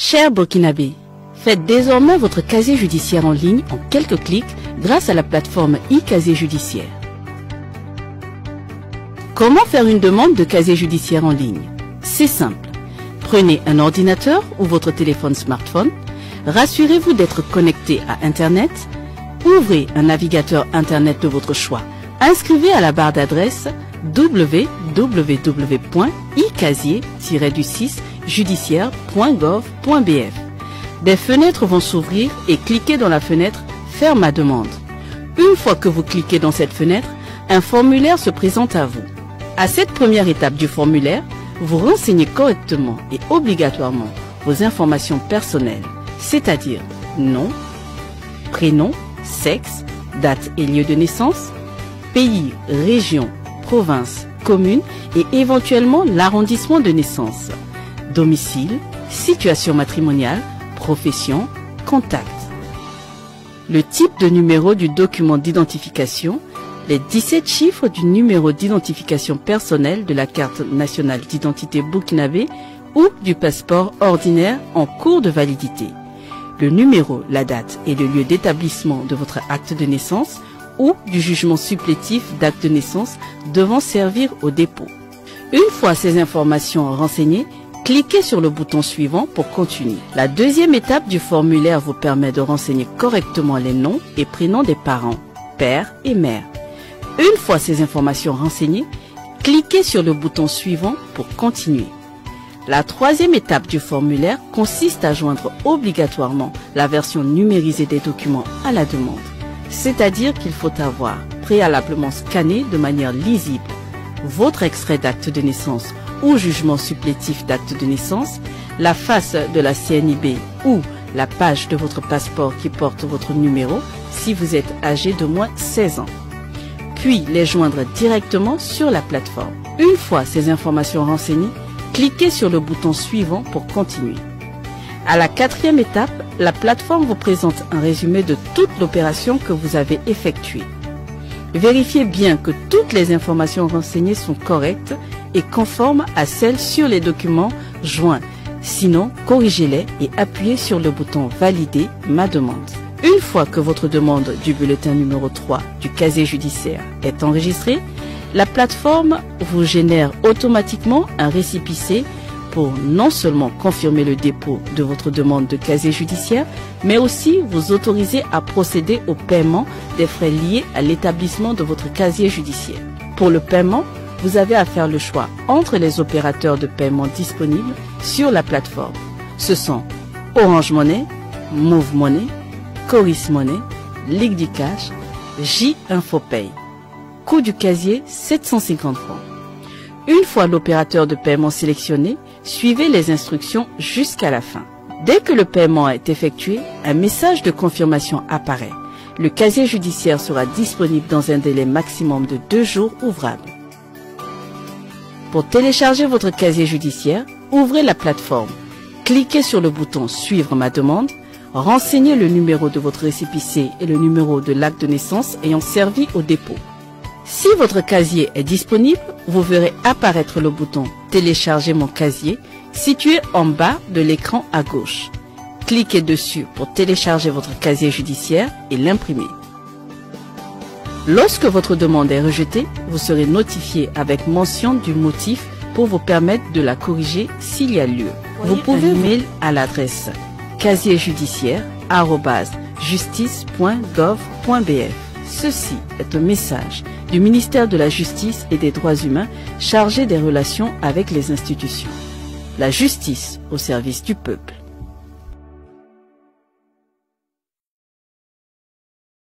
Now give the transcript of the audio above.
Chers Burkinabés, faites désormais votre casier judiciaire en ligne en quelques clics grâce à la plateforme e-casier judiciaire. Comment faire une demande de casier judiciaire en ligne? C'est simple. Prenez un ordinateur ou votre téléphone smartphone, rassurez-vous d'être connecté à Internet, ouvrez un navigateur Internet de votre choix, inscrivez à la barre d'adresse www.icasier-judiciaire.gov.bf. Des fenêtres vont s'ouvrir et cliquez dans la fenêtre « Faire ma demande ». Une fois que vous cliquez dans cette fenêtre, un formulaire se présente à vous. À cette première étape du formulaire, vous renseignez correctement et obligatoirement vos informations personnelles, c'est-à-dire nom, prénom, sexe, date et lieu de naissance, pays, région, province, commune et éventuellement l'arrondissement de naissance, domicile, situation matrimoniale, profession, contact, le type de numéro du document d'identification, les 17 chiffres du numéro d'identification personnelle de la carte nationale d'identité burkinabé ou du passeport ordinaire en cours de validité, le numéro, la date et le lieu d'établissement de votre acte de naissance ou du jugement supplétif d'acte de naissance devant servir au dépôt. Une fois ces informations renseignées, cliquez sur le bouton suivant pour continuer. La deuxième étape du formulaire vous permet de renseigner correctement les noms et prénoms des parents, père et mère. Une fois ces informations renseignées, cliquez sur le bouton suivant pour continuer. La troisième étape du formulaire consiste à joindre obligatoirement la version numérisée des documents à la demande. C'est-à-dire qu'il faut avoir préalablement scanné de manière lisible votre extrait d'acte de naissance ou jugement supplétif d'acte de naissance, la face de la CNIB ou la page de votre passeport qui porte votre numéro si vous êtes âgé de moins 16 ans. Puis les joindre directement sur la plateforme. Une fois ces informations renseignées, cliquez sur le bouton suivant pour continuer. À la quatrième étape, la plateforme vous présente un résumé de toute l'opération que vous avez effectuée. Vérifiez bien que toutes les informations renseignées sont correctes et conformes à celles sur les documents joints. Sinon, corrigez-les et appuyez sur le bouton « Valider ma demande ». Une fois que votre demande du bulletin numéro 3 du casier judiciaire est enregistrée, la plateforme vous génère automatiquement un récépissé pour non seulement confirmer le dépôt de votre demande de casier judiciaire, mais aussi vous autoriser à procéder au paiement des frais liés à l'établissement de votre casier judiciaire. Pour le paiement, vous avez à faire le choix entre les opérateurs de paiement disponibles sur la plateforme. Ce sont Orange Money, Move Money, Coris Money, Liquid Cash, J-Infopay. Coût du casier 750 francs. Une fois l'opérateur de paiement sélectionné, suivez les instructions jusqu'à la fin. Dès que le paiement est effectué, un message de confirmation apparaît. Le casier judiciaire sera disponible dans un délai maximum de 2 jours ouvrables. Pour télécharger votre casier judiciaire, ouvrez la plateforme. Cliquez sur le bouton « Suivre ma demande ». Renseignez le numéro de votre récépissé et le numéro de l'acte de naissance ayant servi au dépôt. Si votre casier est disponible, vous verrez apparaître le bouton « Télécharger mon casier » situé en bas de l'écran à gauche. Cliquez dessus pour télécharger votre casier judiciaire et l'imprimer. Lorsque votre demande est rejetée, vous serez notifié avec mention du motif pour vous permettre de la corriger s'il y a lieu. Vous pouvez mail à l'adresse casier-justice@justice.gov.bf. Ceci est un message du ministère de la Justice et des Droits humains chargé des relations avec les institutions. La justice au service du peuple.